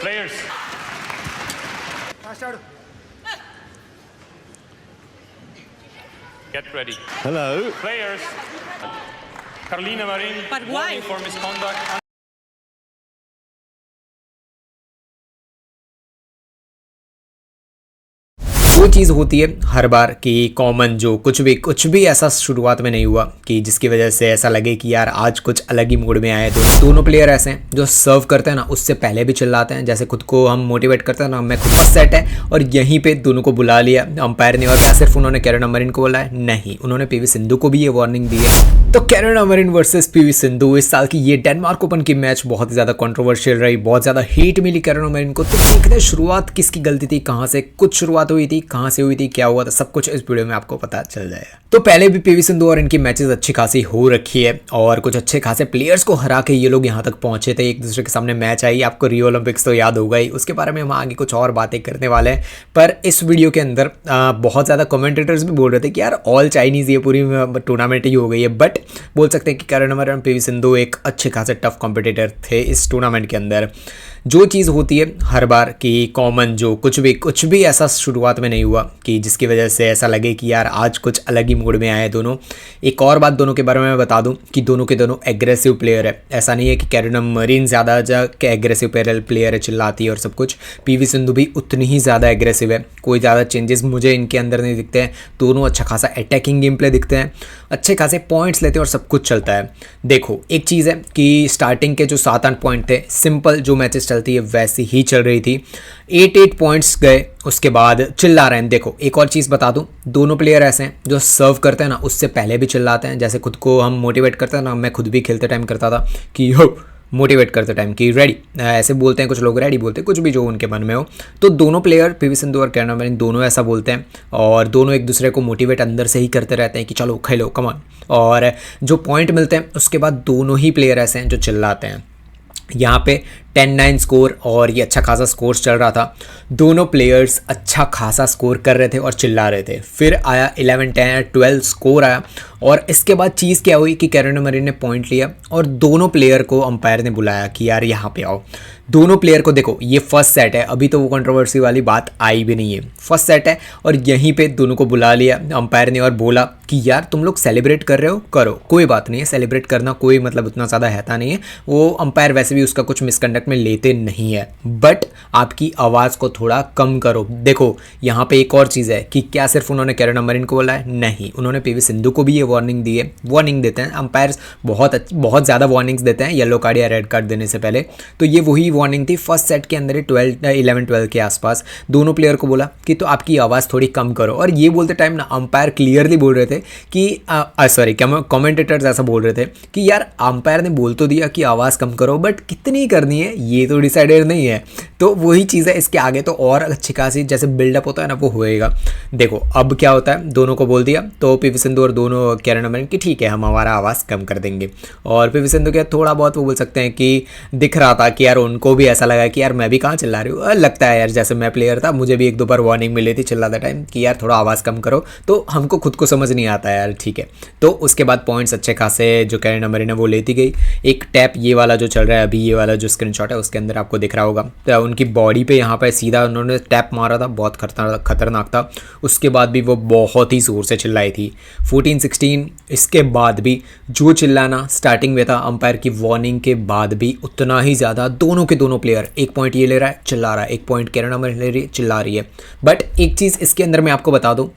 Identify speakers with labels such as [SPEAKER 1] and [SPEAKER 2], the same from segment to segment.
[SPEAKER 1] Players, get ready.
[SPEAKER 2] Hello.
[SPEAKER 1] Players, Carolina Marin,
[SPEAKER 3] But why?
[SPEAKER 1] warning for misconduct.
[SPEAKER 4] वो चीज़ होती है हर बार कि कॉमन जो कुछ भी ऐसा शुरुआत में नहीं हुआ कि जिसकी वजह से ऐसा लगे कि यार आज कुछ अलग ही मूड में आए। तो दोनों प्लेयर ऐसे हैं जो सर्व करते हैं ना, उससे पहले भी चिल्लाते हैं, जैसे खुद को हम मोटिवेट करते हैं ना, मैं खुद सेट है और यहीं पे दोनों को बुला लिया अंपायर ने। और क्या सिर्फ उन्होंने कैरोलिना मरिन को बोला है? नहीं, उन्होंने पीवी सिंधु को भी ये वार्निंग दी है। तो Carolina Marin versus PV Sindhu इस साल की ये डेनमार्क ओपन की मैच बहुत ही ज़्यादा कंट्रोवर्शियल रही, बहुत ज़्यादा हेट मिली कैरोलिना मरिन को। तो देखते हैं शुरुआत किसकी गलती थी, कहाँ से कुछ शुरुआत हुई थी, कहाँ से हुई थी, क्या हुआ था, सब कुछ इस वीडियो में आपको पता चल जाएगा। तो पहले भी पीवी सिंधु और इनकी मैचेस अच्छी खासी हो रखी है और कुछ अच्छे खासे प्लेयर्स को हरा के ये लोग यहाँ तक पहुंचे थे। एक दूसरे के सामने मैच आई, आपको रियो ओलंपिक्स तो याद होगा ही, उसके बारे में हम आगे कुछ और बातें करने वाले हैं। पर इस वीडियो के अंदर बहुत ज़्यादा कमेंटेटर्स भी बोल रहे थे कि यार ऑल चाइनीज़ ये पूरी टूर्नामेंट ही हो गई है। बट बोल सकते हैं कि कैरोलिना मरिन और पीवी सिंधु एक अच्छे खासे टफ कॉम्पिटिटर थे इस टूर्नामेंट के अंदर। जो चीज़ होती है हर बार कि कॉमन जो कुछ भी ऐसा शुरुआत में नहीं हुआ कि जिसकी वजह से ऐसा लगे कि यार आज कुछ अलग ही मूड में आए दोनों। एक और बात दोनों के बारे में मैं बता दूं कि दोनों के दोनों एग्रेसिव प्लेयर है। ऐसा नहीं है कि कैरोलिना मरिन ज़्यादा एग्रेसिव प्लेयर है, चिल्लाती है और सब कुछ। पीवी सिंधु भी उतनी ही ज़्यादा एग्रेसिव है, कोई ज़्यादा चेंजेस मुझे इनके अंदर नहीं दिखते हैं। दोनों अच्छा खासा अटैकिंग गेम प्ले दिखते हैं, अच्छे खासे पॉइंट्स लेते हैं और सब कुछ चलता है। देखो एक चीज़ है कि स्टार्टिंग के जो 7-8 पॉइंट थे, सिंपल जो मैचेस चलती है वैसी ही चल रही थी। 8 पॉइंट्स गए, उसके बाद चिल्ला रहे हैं। देखो एक और चीज़ बता दूं, दोनों प्लेयर ऐसे हैं जो सर्व करते हैं ना, उससे पहले भी चिल्लाते हैं, जैसे खुद को हम मोटिवेट करते हैं ना, मैं खुद भी खेलते टाइम करता था कि हो मोटिवेट करते टाइम कि रेडी, ऐसे बोलते हैं कुछ लोग, रेडी बोलते हैं, कुछ भी जो उनके मन में हो। तो दोनों प्लेयर पीवी सिंधु और कैरोलिना मरिन दोनों ऐसा बोलते हैं और दोनों एक दूसरे को मोटिवेट अंदर से ही करते रहते हैं कि चलो खेलो कमान। और जो पॉइंट मिलते हैं उसके बाद दोनों ही प्लेयर ऐसे हैं जो चिल्लाते हैं। यहाँ पे 10-9 स्कोर और ये अच्छा खासा स्कोर चल रहा था। दोनों प्लेयर्स अच्छा खासा स्कोर कर रहे थे और चिल्ला रहे थे। फिर आया 11-10-12 स्कोर आया और इसके बाद चीज़ क्या हुई कि कैरोलिना मरिन ने पॉइंट लिया और दोनों प्लेयर को अंपायर ने बुलाया कि यार यहाँ पे आओ। दोनों प्लेयर को देखो, ये फर्स्ट सेट है, अभी तो वो कंट्रोवर्सी वाली बात आई भी नहीं है, फर्स्ट सेट है और यहीं पे दोनों को बुला लिया अंपायर ने और बोला कि यार तुम लोग सेलिब्रेट कर रहे हो, करो, कोई बात नहीं है, सेलिब्रेट करना कोई मतलब उतना ज़्यादा रहता नहीं है। वो अंपायर वैसे भी उसका कुछ मिसकंडक्ट में लेते नहीं है, बट आपकी आवाज़ को थोड़ा कम करो। देखो यहाँ पे एक और चीज़ है कि क्या सिर्फ उन्होंने कैरोलिना मरिन को बोला है? नहीं, उन्होंने पीवी सिंधु को भी ये वार्निंग दी है। वार्निंग देते हैं अंपायर्स, बहुत ज़्यादा वार्निंग्स देते हैं येलो कार्ड या रेड कार्ड देने से पहले। तो ये वही वार्निंग थी फर्स्ट सेट के अंदर ही 11-12 के आसपास। दोनों प्लेयर को बोला कि तो आपकी आवाज़ थोड़ी कम करो। और ये बोलते टाइम ना अंपायर क्लियरली बोल रहे थे कि सॉरी कमेंटेटर्स ऐसा बोल रहे थे कि यार अंपायर ने बोल तो दिया कि आवाज़ कम करो, बट कितनी करनी है ये तो डिसाइडेड नहीं है। तो वही चीज़ है, इसके आगे तो और अच्छी खासी जैसे बिल्डअप होता है ना वो होएगा। देखो अब क्या होता है, दोनों को बोल दिया तो पीवी सिंधु और दोनों कैरोलिना मरिन कि ठीक है हम हमारा आवाज़ कम कर देंगे। और पीवी सिंधु के थोड़ा बहुत वो बोल सकते हैं कि दिख रहा था कि यार उनको भी ऐसा लगा कि यार मैं भी कहाँ चिल्ला रही हूँ, लगता है यार जैसे मैं प्लेयर था, मुझे भी 1-2 बार वार्निंग मिली थी चिल्लाते टाइम कि यार थोड़ा आवाज़ कम करो, तो हमको खुद को समझ नहीं आता यार, ठीक है। तो उसके बाद पॉइंट्स अच्छे खासे जो कैरोलिना मरिन है वो लेती गई। एक टैप ये वाला जो चल रहा है अभी, ये वाला जो स्क्रीनशॉट है उसके अंदर आपको दिख रहा होगा, तो उनकी बॉडी पे यहाँ पे सीधा उन्होंने टैप मारा था, बहुत खतरनाक था। उसके बाद भी वो बहुत ही जोर से चिल्लाई थी 14-16। इसके बाद भी जो चिल्लाना स्टार्टिंग में था अंपायर की वार्निंग के बाद भी उतना ही ज़्यादा दोनों के दोनों प्लेयर, 1 पॉइंट ये ले रहा है चिल्ला रहा है, 1 पॉइंट कैरोलिना मरिन ले रही है चिल्ला रही है। बट एक चीज़ इसके अंदर मैं आपको बता दूँ,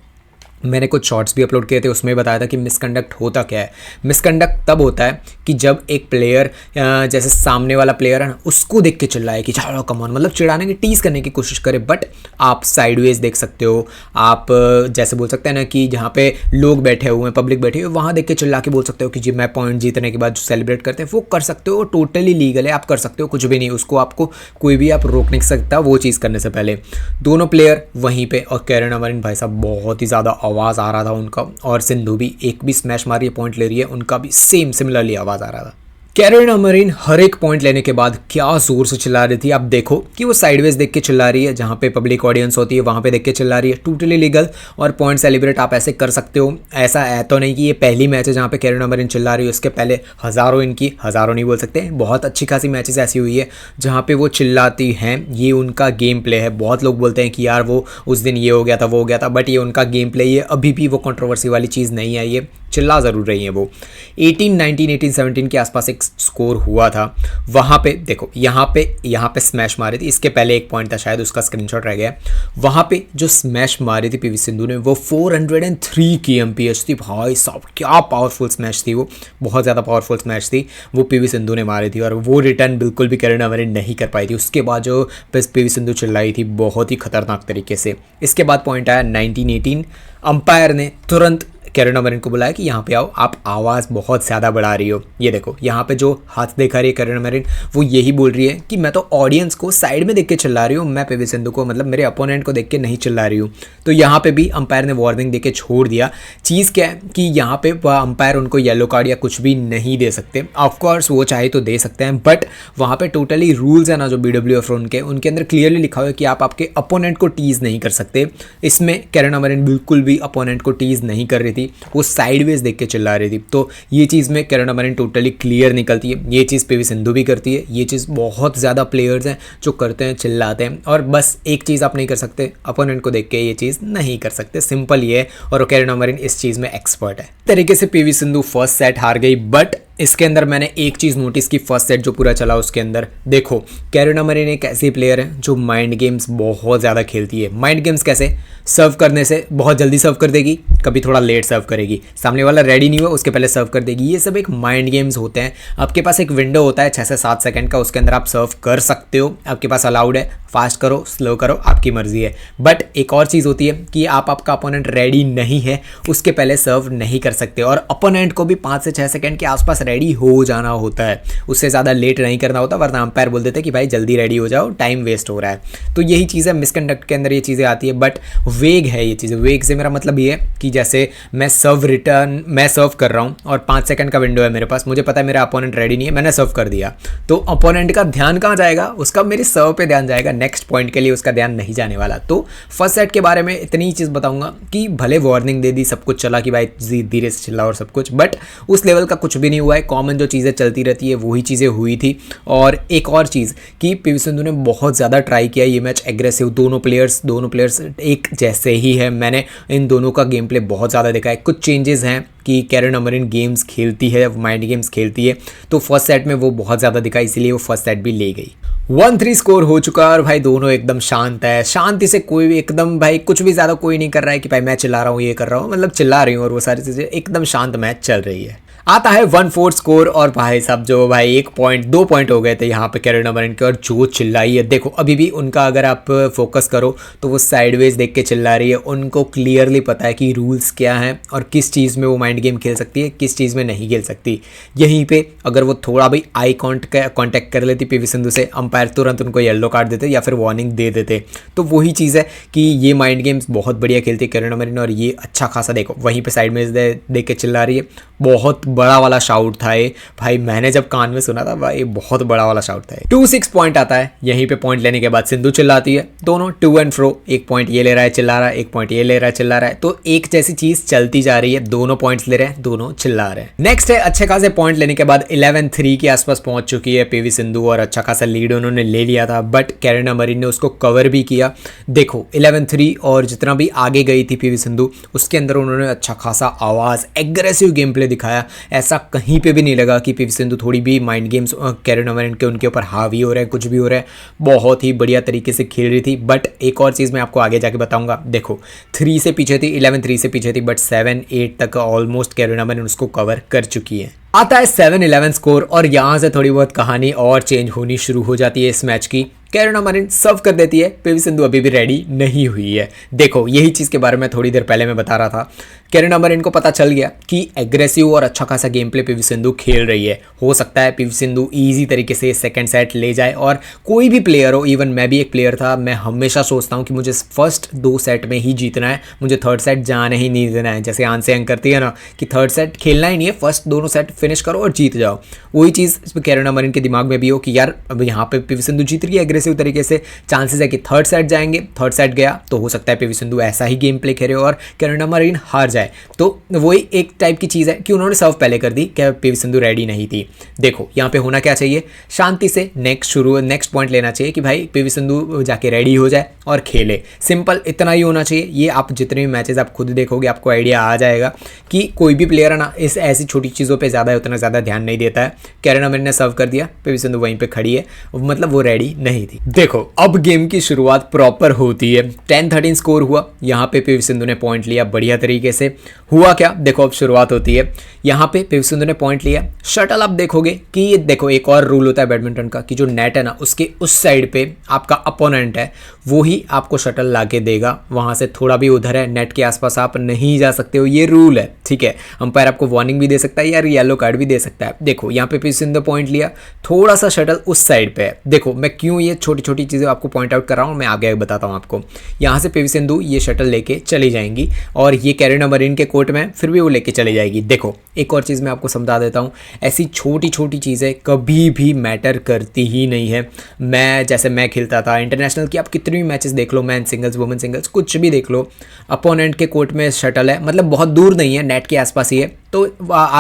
[SPEAKER 4] मैंने कुछ शॉर्ट्स भी अपलोड किए थे, उसमें बताया था कि मिसकंडक्ट होता क्या है। मिसकंडक्ट तब होता है कि जब एक प्लेयर जैसे सामने वाला प्लेयर है ना उसको देख के चिल्लाए कि चलो कमान, मतलब चिढ़ाने की, टीज करने की कोशिश करे। बट आप साइडवेज देख सकते हो, आप जैसे बोल सकते हैं ना कि जहाँ पे लोग बैठे हुए हैं, पब्लिक बैठी हुई है, वहाँ देख के चिल्ला के बोल सकते हो कि जी मैं पॉइंट जीतने के बाद जो सेलिब्रेट करते हैं वो कर सकते हो, टोटली लीगल है, आप कर सकते हो, कुछ भी नहीं, उसको आपको कोई भी आप रोक नहीं सकता वो चीज़ करने से पहले। दोनों प्लेयर वहीं पे और कैरोलिना मरिन भाई साहब बहुत ही ज़्यादा आवाज़ आ रहा था उनका, और सिंधु भी एक भी स्मैश मारी है, पॉइंट ले रही है, उनका भी सेम सिमिलरली आवाज़ आ रहा था। कैरोलिना मरीन हर एक पॉइंट लेने के बाद क्या जोर से चिल्ला रही थी। आप देखो कि वो साइडवेज देख के चिल्ला रही है, जहाँ पे पब्लिक ऑडियंस होती है वहाँ पे देख के चिल्ला रही है। टोटली लीगल और पॉइंट सेलिब्रेट आप ऐसे कर सकते हो। ऐसा है तो नहीं कि ये पहली मैच है जहाँ पे कैरोलिना मरीन चिल्ला रही है, उसके पहले हज़ारों इनकी, हज़ारों नहीं बोल सकते, बहुत अच्छी खासी मैचेस ऐसी हुई है जहाँ पे वो चिल्लाती हैं। ये उनका गेम प्ले है। बहुत लोग बोलते हैं कि यार वो उस दिन ये हो गया था वो हो गया था, बट ये उनका गेम प्ले, ये अभी भी वो कंट्रोवर्सी वाली चीज़ नहीं है, ये चिल्ला ज़रूर रही है। वो 18-19, 18-17 के आसपास एक स्कोर हुआ था, वहाँ पे देखो यहाँ पे स्मैश मारी थी। इसके पहले एक पॉइंट था शायद, उसका स्क्रीनशॉट रह गया। वहाँ पे जो स्मैश मारी थी पीवी सिंधु ने, वो 403 की एमपीएच थी। भाई साहब क्या पावरफुल स्मैश थी वो, बहुत ज़्यादा पावरफुल स्मैश थी वो पीवी सिंधु ने मारी थी, और वो रिटर्न बिल्कुल भी कैरोलिना मरीन नहीं कर पाई थी। उसके बाद जो पीवी सिंधु चिल्लाई थी बहुत ही खतरनाक तरीके से। इसके बाद पॉइंट आया 19-18, अंपायर ने तुरंत कैरोलिना मरीन को बुलाया कि यहाँ पे आओ, आप आवाज़ बहुत ज़्यादा बढ़ा रही हो। ये देखो यहाँ पे जो हाथ दिखा रही है कैरोलिना मरीन, वो यही बोल रही है कि मैं तो ऑडियंस को साइड में देख के चिल्ला रही हूँ, मैं पीवी सिंधु को, मतलब मेरे अपोनेंट को देख के नहीं चिल्ला रही हूँ। तो यहाँ पे भी अंपायर ने वार्निंग दे के छोड़ दिया। चीज़ क्या है कि यहाँ पे अंपायर उनको येलो कार्ड या कुछ भी नहीं दे सकते। ऑफकोर्स वो चाहे तो दे सकते हैं, बट वहाँ पे टोटली रूल्स है ना जो BWF उनके अंदर क्लियरली लिखा हुआ है कि आप आपके अपोनेंट को टीज़ नहीं कर सकते। इसमें कैरोलिना मरीन बिल्कुल भी अपोनेंट को टीज़ नहीं कर रही थी, वो साइडवेज देख के चिल्ला रही थी। तो ये चीज़ में कैरोलिना मरीन टोटली क्लियर निकलती है। ये चीज़ पीवी सिंधु भी करती है। ये चीज़ बहुत ज़्यादा प्लेयर्स हैं जो करते हैं, चिल्लाते हैं। और बस एक चीज़ आप नहीं कर सकते, अपोनेंट को देख के ये चीज़ नहीं कर सकते, सिंपल ये है। और कैरोलिना मरीन इस चीज़ में एक्सपर्ट है। तरीके से पीवी सिंधु फर्स्ट सेट हार गई, बट इसके अंदर मैंने एक चीज़ नोटिस की, फर्स्ट सेट जो पूरा चला उसके अंदर देखो कैरोलिना मरीन एक ऐसी प्लेयर है जो माइंड गेम्स बहुत ज़्यादा खेलती है। माइंड गेम्स कैसे? सर्व करने से बहुत जल्दी सर्व कर देगी, कभी थोड़ा लेट सर्व करेगी, सामने वाला रेडी नहीं हुआ उसके पहले सर्व कर देगी। ये सब एक माइंड गेम्स होते हैं। आपके पास एक विंडो होता है 6 से 7 सेकंड का, उसके अंदर आप सर्व कर सकते हो, आपके पास अलाउड है। फास्ट करो स्लो करो आपकी मर्जी है। बट एक और चीज़ होती है कि आपका अपोनेंट रेडी नहीं है उसके पहले सर्व नहीं कर सकते, और अपोनेंट को भी 5 से 6 सेकंड के आसपास रेडी हो जाना होता है, उससे ज़्यादा लेट नहीं करना होता, वरना अंपायर बोल देते कि भाई जल्दी रेडी हो जाओ, टाइम वेस्ट हो रहा है। तो यही चीज़ है, मिसकंडक्ट के अंदर ये चीज़ें आती है। बट वेग है ये चीज़। वेग से मेरा मतलब ये है कि जैसे मैं सर्व कर रहा हूँ और 5 सेकंड का विंडो है मेरे पास, मुझे पता है मेरा अपोनेंट रेडी नहीं है, मैंने सर्व कर दिया, तो अपोनेंट का ध्यान कहाँ जाएगा? उसका मेरी सर्व पे ध्यान जाएगा, नेक्स्ट पॉइंट के लिए उसका ध्यान नहीं जाने वाला। तो फर्स्ट सेट के बारे में इतनी ही चीज़ बताऊंगा कि भले वार्निंग दे दी, सब कुछ चला कि भाई धीरे से चिल्ला और सब कुछ, बट उस लेवल का कुछ भी नहीं हुआ है। कॉमन जो चीज़ें चलती रहती है वही चीज़ें हुई थी। और एक और चीज़ कि पीवी सिंधु ने बहुत ज़्यादा ट्राई किया ये मैच, एग्रेसिव, दोनों प्लेयर्स एक जैसे ही है। मैंने इन दोनों का गेम प्ले बहुत ज़्यादा देखा है। कुछ चेंजेस हैं कि कैरोलिना मरीन गेम्स खेलती है, माइंड गेम्स खेलती है, तो फर्स्ट सेट में वो बहुत ज़्यादा दिखा, इसीलिए वो फर्स्ट सेट भी ले गई। 1-3 स्कोर हो चुका है और भाई दोनों एकदम शांत है, शांति से कोई भी एकदम भाई कुछ भी ज़्यादा कोई नहीं कर रहा है कि भाई मैं चिल्ला रहा हूँ ये कर रहा हूँ, मतलब चिल्ला रही हूँ और वो सारी चीज़ें, एकदम शांत मैच चल रही है। आता है 1-4 स्कोर और भाई साहब जो भाई 2 पॉइंट हो गए थे यहाँ पे कैरोलिना मरीन के, और जो चिल्लाई है देखो अभी भी उनका अगर आप फोकस करो तो वो साइडवेज देख के चिल्ला रही है। उनको क्लियरली पता है कि रूल्स क्या हैं और किस चीज़ में वो माइंड गेम खेल सकती है, किस चीज़ में नहीं खेल सकती। यहीं पे अगर वो थोड़ा भी आई कॉन्टैक्ट कर लेती पीवी सिंधु से, अंपायर तुरंत उनको येलो कार्ड देते या फिर वार्निंग दे देते। तो वही चीज़ है कि ये माइंड गेम्स बहुत बढ़िया खेलती है कैरोलिना मरीन, और ये अच्छा खासा देखो वहीं पर साइड में देख के चिल्ला रही है। बहुत बड़ा वाला शाउट था ये भाई, मैंने जब कान में सुना था भाई बहुत बड़ा वाला शाउट था। 2-6 पॉइंट आता है। यहीं पे पॉइंट लेने के बाद सिंधु चिल्लाती है, दोनों टू एंड फ्रो, एक पॉइंट ये ले रहा है चिल्ला रहा है, एक पॉइंट ये ले रहा है चिल्ला रहा है, तो एक जैसी चीज चलती जा रही है, दोनों पॉइंट्स ले रहे हैं, दोनों चिल्ला रहे हैं। नेक्स्ट है अच्छे खासे पॉइंट लेने के बाद 11-3 के आसपास पहुंच चुकी है पीवी सिंधु, और अच्छा खासा लीड उन्होंने ले लिया था, बट कैरोलिना मरीन ने उसको कवर भी किया। देखो 11-3 और जितना भी आगे गई थी पीवी सिंधु उसके अंदर उन्होंने अच्छा खासा आवाज, एग्रेसिव गेम प्ले दिखाया। ऐसा कहीं पे भी नहीं लगा कि पीवी सिंधु थोड़ी भी माइंड गेम्स कैरोलिना मरीन के उनके ऊपर हावी हो रहा है, कुछ भी हो रहा है, बहुत ही बढ़िया तरीके से खेल रही थी। बट एक और चीज़ मैं आपको आगे जाके बताऊंगा, देखो 3 से पीछे थी, 11-3 से पीछे थी, बट 7-8 तक ऑलमोस्ट कैरोलिना मरीन उसको कवर कर चुकी है। आता है 7-11 स्कोर, और यहाँ से थोड़ी बहुत कहानी और चेंज होनी शुरू हो जाती है इस मैच की। कैरोलिना मरीन सर्व कर देती है, पीवी सिंधु अभी भी रेडी नहीं हुई है। देखो यही चीज़ के बारे में थोड़ी देर पहले मैं बता रहा था कैरोलिना मरीन को पता चल गया कि एग्रेसिव और अच्छा खासा गेम प्ले पीवी सिंधु खेल रही है, हो सकता है पीवी सिंधु ईजी तरीके से सेकंड सेट ले जाए। और कोई भी प्लेयर हो, इवन मैं भी एक प्लेयर था, मैं हमेशा सोचता हूँ कि मुझे फर्स्ट 2 सेट में ही जीतना है, मुझे थर्ड सेट जाने ही नहीं देना है। जैसे आंसे अंक करती है ना कि थर्ड सेट खेलना ही नहीं है, फर्स्ट दोनों सेट फिनिश करो और जीत जाओ। वही चीज़ कैरोलिना मरीन के दिमाग में भी हो कि यार अब यहाँ पे पीवी सिंधु जीत रही है एग्रेसिव तरीके से, चांसेस है कि थर्ड सेट जाएंगे, थर्ड सेट गया तो हो सकता है पीवी सिंधु ऐसा ही गेम प्ले खेले और कैरोलिना मरीन हार जाए। तो वही एक टाइप की चीज़ है कि उन्होंने सर्व पहले कर दी, क्या पीवी सिंधु रेडी नहीं थी। देखो यहाँ पे होना क्या चाहिए, शांति से नेक्स्ट पॉइंट लेना चाहिए कि भाई पीवी सिंधु जाके रेडी हो जाए और खेले, सिंपल इतना ही होना चाहिए। ये आप जितने भी मैचेस आप खुद देखोगे आपको आइडिया आ जाएगा कि कोई भी प्लेयर है ना इस ऐसी छोटी चीज़ों पे उतना ज़्यादा ध्यान नहीं देता है। कैरोलिना मरीन ने सर्व कर दिया, पीवी सिंधु वहीं पे खड़ी है, मतलब वो रेडी नहीं थी। देखो अब गेम की शुरुआत प्रॉपर होती है, 10-13 स्कोर हुआ, यहाँ पे पीवी सिंधु ने पॉइंट लिया बढ़िया तरीके से। हुआ क्या, देखो अब शुरुआत होती है, यहाँ पे पीवी सिंधु ने पॉइंट लिया, शटल आप देखोगे कि ये देखो एक और रूल होता है बैडमिंटन का कि जो नेट है ना उसके उस साइड पे आपका अपोनेंट है वो ही आपको शटल ला के देगा, वहाँ से थोड़ा भी उधर है नेट के आसपास आप नहीं जा सकते हो, ये रूल है, ठीक है। अंपायर आपको वार्निंग भी दे सकता है यार, येलो कार्ड भी दे सकता है। देखो यहाँ पे पीवी सिंधु ने पॉइंट लिया, थोड़ा सा शटल उस साइड पे है। देखो मैं क्यों ये छोटी छोटी चीज़ें आपको पॉइंट आउट कर रहा हूँ, मैं आगे बताता हूँ आपको। यहाँ से पीवी सिंधु ये शटल लेके चली जाएंगी और ये कैरोलिना मरीन के कोर्ट में फिर भी वो लेके चली जाएगी। देखो एक और चीज़ मैं आपको समझा देता हूँ, ऐसी छोटी छोटी चीज़ें कभी भी मैटर करती ही नहीं है। मैं खेलता था इंटरनेशनल की, आप कितनी भी मैचेस देख लो, मैन सिंगल्स वुमेन सिंगल्स कुछ भी देख लो, अपोनेंट के कोर्ट में शटल है, मतलब बहुत दूर नहीं है, नेट के आसपास ही है, तो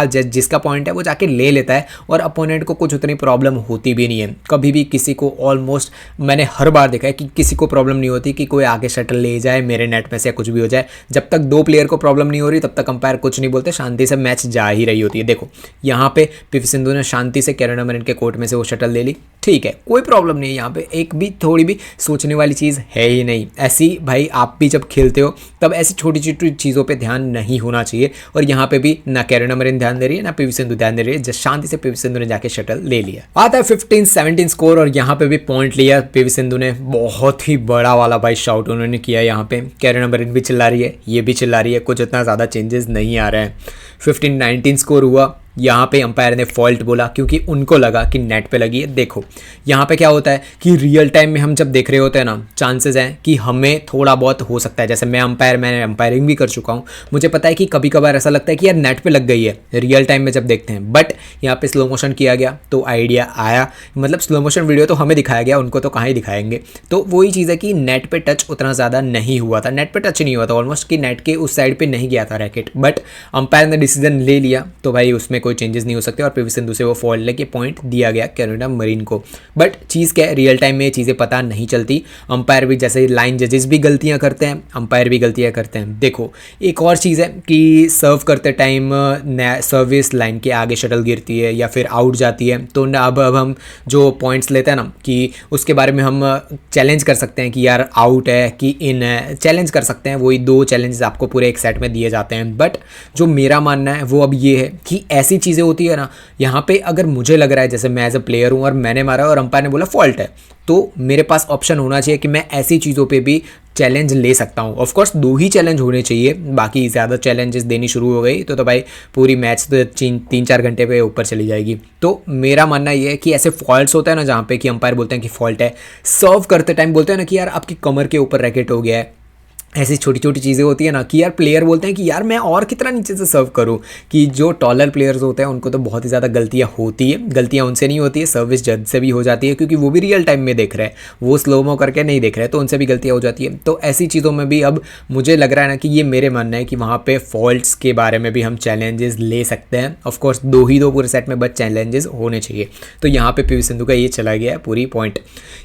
[SPEAKER 4] जिसका पॉइंट है वो जाके ले लेता है और अपोनेंट को कुछ उतनी प्रॉब्लम होती भी नहीं है। कभी भी किसी को, ऑलमोस्ट मैंने हर बार देखा है कि किसी को प्रॉब्लम नहीं होती कि कोई आगे शटल ले जाए मेरे नेट में से या कुछ भी हो जाए। जब तक 2 प्लेयर को प्रॉब्लम नहीं हो रही तब तक अंपायर कुछ नहीं बोलते, शांति से मैच जा ही रही होती है। देखो यहाँ पे पीवी सिंधु ने शांति से कैरोलिना मरीन के कोर्ट में से वो शटल ले ली, ठीक है, कोई प्रॉब्लम नहीं है, यहाँ पे एक भी थोड़ी भी सोचने वाली चीज़ है ही नहीं। ऐसी भाई आप भी जब खेलते हो तब ऐसी छोटी छोटी चीज़ों पे ध्यान नहीं होना चाहिए, और यहाँ पे भी ना कैरोलिना मरीन ध्यान दे रही है ना पीवी सिंधु ध्यान दे रही है, जस्ट शांति से पीवी सिंधु ने जाके शटल ले लिया। आता है 15-17 स्कोर और यहाँ पे भी पॉइंट लिया पीवी सिंधु ने, बहुत ही बड़ा वाला भाई शाउट उन्होंने किया यहाँ पे। कैरोलिना मरीन भी चिल्ला रही है, ये भी चिल्ला रही है, कुछ इतना ज़्यादा चेंजेस नहीं आ रहे हैं। 15-19 स्कोर हुआ, यहाँ पे अंपायर ने फॉल्ट बोला क्योंकि उनको लगा कि नेट पे लगी है। देखो यहाँ पे क्या होता है कि रियल टाइम में हम जब देख रहे होते हैं ना, चांसेस हैं कि हमें थोड़ा बहुत हो सकता है, जैसे मैंने अंपायरिंग भी कर चुका हूँ, मुझे पता है कि कभी कभार ऐसा लगता है कि यार नेट पे लग गई है रियल टाइम में जब देखते हैं, बट यहाँ पे स्लो मोशन किया गया तो आइडिया आया, मतलब स्लो मोशन वीडियो तो हमें दिखाया गया, उनको तो कहाँ ही दिखाएंगे। तो वही चीज़ है कि नेट पे टच उतना ज़्यादा नहीं हुआ था, नेट पे टच नहीं हुआ था ऑलमोस्ट, कि नेट के उस साइड पर नहीं गया था रैकेट, बट अंपायर ने डिसीजन ले लिया तो भाई उसमें कोई चेंजेस नहीं हो सकते और पीवी सिंधु से वो फॉल्ट लेके पॉइंट दिया गया कैरोलिना मरीन को। बट चीज़ क्या है, रियल टाइम में ये चीज़ें पता नहीं चलती, अंपायर भी, जैसे लाइन जजेस भी गलतियां करते हैं, अंपायर भी गलतियां करते हैं। देखो एक और चीज़ है कि सर्व करते टाइम सर्विस लाइन के आगे शटल गिरती है या फिर आउट जाती है, तो अब हम जो पॉइंट्स लेते हैं ना कि उसके बारे में हम चैलेंज कर सकते हैं कि यार आउट है कि इन है, चैलेंज कर सकते हैं। वही 2 चैलेंजेस आपको पूरे एक सेट में दिए जाते हैं। बट जो मेरा मानना है वो अब ये है कि ऐसी चीज़ें होती है ना, यहाँ पे अगर मुझे लग रहा है जैसे मैं एज अ प्लेयर हूँ और मैंने मारा और अंपायर ने बोला फॉल्ट है, तो मेरे पास ऑप्शन होना चाहिए कि मैं ऐसी चीज़ों पे भी चैलेंज ले सकता हूँ। ऑफ कोर्स 2 ही चैलेंज होने चाहिए, बाकी ज़्यादा चैलेंजेस देनी शुरू हो गई तो भाई पूरी मैच तो 3-4 घंटे पे ऊपर चली जाएगी। तो मेरा मानना ये है कि ऐसे फॉल्ट्स होता है ना जहाँ पे कि अंपायर बोलते हैं कि फॉल्ट है, सर्व करते टाइम बोलते हैं ना कि यार आपकी कमर के ऊपर रैकेट हो गया है, ऐसी छोटी छोटी चीज़ें होती है ना कि यार प्लेयर बोलते हैं कि यार मैं और कितना नीचे से सर्व करूं, कि जो टॉलर प्लेयर्स होते हैं उनको तो बहुत ही ज़्यादा गलतियां होती है, गलतियां उनसे नहीं होती है, सर्विस जज से भी हो जाती है क्योंकि वो भी रियल टाइम में देख रहे हैं, वो स्लोमो करके नहीं देख रहे हैं, तो उनसे भी गलतियां हो जाती है। तो ऐसी चीज़ों में भी अब मुझे लग रहा है ना कि ये मेरे मानना है कि वहाँ पर फॉल्ट्स के बारे में भी हम चैलेंजेस ले सकते हैं। ऑफकोर्स 2 ही पूरे सेट में बस चैलेंजेस होने चाहिए। तो यहाँ पर पीवी सिंधु का ये चला गया है पूरी पॉइंट।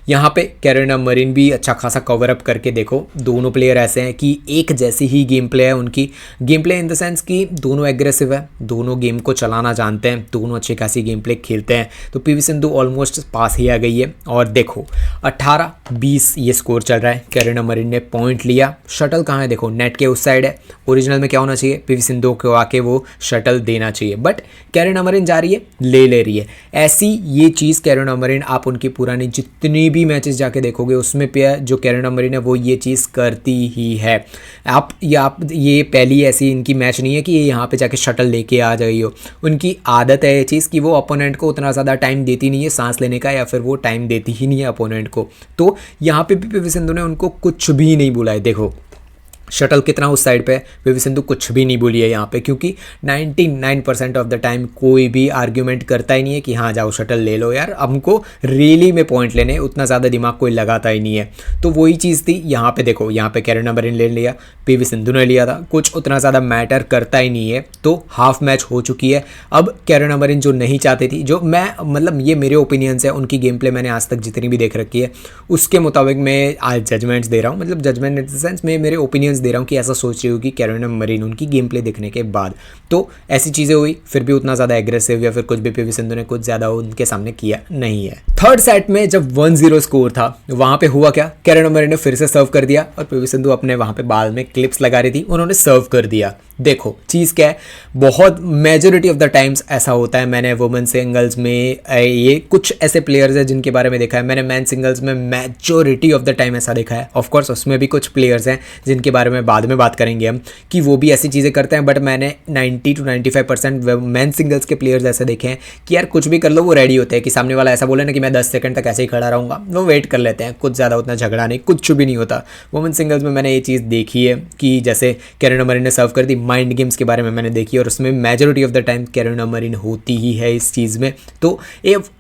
[SPEAKER 4] यहाँ पे कैरोलिना मरीन भी अच्छा खासा कवर अप करके, देखो दोनों प्लेयर ऐसे हैं कि एक जैसी ही गेम प्ले है उनकी, game play in the sense कि दोनों एग्रेसिव है, दोनों गेम को चलाना जानते हैं, दोनों अच्छी खासी गेम प्ले खेलते हैं। तो पीवी सिंधु ऑलमोस्ट पास ही आ गई है। और देखो 18-20 ये स्कोर चल रहा है। कैरोलिना मरीन ने पॉइंट लिया, शटल कहाँ है देखो, नेट के उस साइड है। ओरिजिनल में क्या होना चाहिए, पीवी सिंधु को आके वो शटल देना चाहिए, बट कैरोलिना मरीन जा रही है, ले रही है। ऐसी ये चीज़ कैरोलिना मरीन, आप उनकी पुरानी जितनी भी मैचेस जाके देखोगे उसमें पे जो कैरोलिना मरीन है वो ये चीज़ करती ही है। आप ये पहली ऐसी इनकी मैच नहीं है कि ये यहाँ पे जाके शटल लेके आ जाइए हो। उनकी आदत है ये चीज़ कि वो अपोनेंट को उतना ज़्यादा टाइम देती नहीं है सांस लेने का, या फिर वो टाइम देती ही नहीं है अपोनेंट को। तो यहाँ पे भी पीवी सिंधु ने उनको कुछ भी नहीं बोला है। देखो शटल कितना उस साइड पे है, पीवी सिंधु कुछ भी नहीं बोली है यहाँ पे, क्योंकि 99% ऑफ द टाइम कोई भी आर्ग्यूमेंट करता ही नहीं है कि हाँ जाओ शटल ले लो यार, हमको रियली में पॉइंट लेने, उतना ज़्यादा दिमाग कोई लगाता ही नहीं है। तो वही चीज़ थी यहाँ पे। देखो यहाँ पे कैरोलिना मरीन ले लिया, पीवी सिंधु ने लिया था, कुछ उतना ज़्यादा मैटर करता ही नहीं है। तो हाफ मैच हो चुकी है। अब कैरोलिना मरीन जो नहीं चाहती थी, जो मैं मतलब ये मेरे ओपिनियंस है, उनकी गेम प्ले मैंने आज तक जितनी भी देख रखी है उसके मुताबिक मैं आज जजमेंट्स दे रहा हूँ, मतलब जजमेंट इन द सेंस मैं मेरे ओपिनियंस दे रहा हूँ कि ऐसा सोच रही होगी कैरोलिना मरीन उनकी गेम प्ले देखने के बाद। तो ऐसी चीज़ें हुई, फिर भी उतना ज़्यादा एग्रेसिव या फिर कुछ भी पीवी सिंधु ने कुछ ज़्यादा उनके सामने किया नहीं है। थर्ड सेट में जब 1-0 स्कोर था वहाँ पे हुआ क्या, कैरोलिना मरीन ने फिर से सर्व कर दिया और पीवी सिंधु अपने वहाँ पे बाल में क्लिप्स लगा रही थी, उन्होंने सर्व कर दिया। देखो चीज़ क्या है, बहुत मेजोरिटी ऑफ द टाइम्स ऐसा होता है। मैंने वुमेन सिंगल्स में ये कुछ ऐसे प्लेयर्स हैं जिनके बारे में देखा है, मैंने मैन सिंगल्स में मेजोरिटी ऑफ द टाइम ऐसा देखा है। ऑफ कोर्स उसमें भी कुछ प्लेयर्स हैं जिनके बारे में बाद में बात करेंगे हम कि वो भी ऐसी चीज़ें करते हैं, बट मैंने 90-95% मैन सिंगल्स के प्लेयर्स ऐसे देखे हैं कि यार कुछ भी कर लो वो रेडी होते हैं, कि सामने वाला ऐसा बोले ना कि मैं 10 सेकंड तक ऐसे ही खड़ा रहूँगा, वो वेट कर लेते हैं, कुछ ज़्यादा उतना झगड़ा नहीं, कुछ भी नहीं होता। वुमेन सिंगल्स में मैंने ये चीज़ देखी है कि जैसे कैरोलिना मरीन ने सर्व कर दी, माइंड गेम्स के बारे में मैंने देखी और उसमें majority of the time Carolina marine होती ही है इस चीज़ में। तो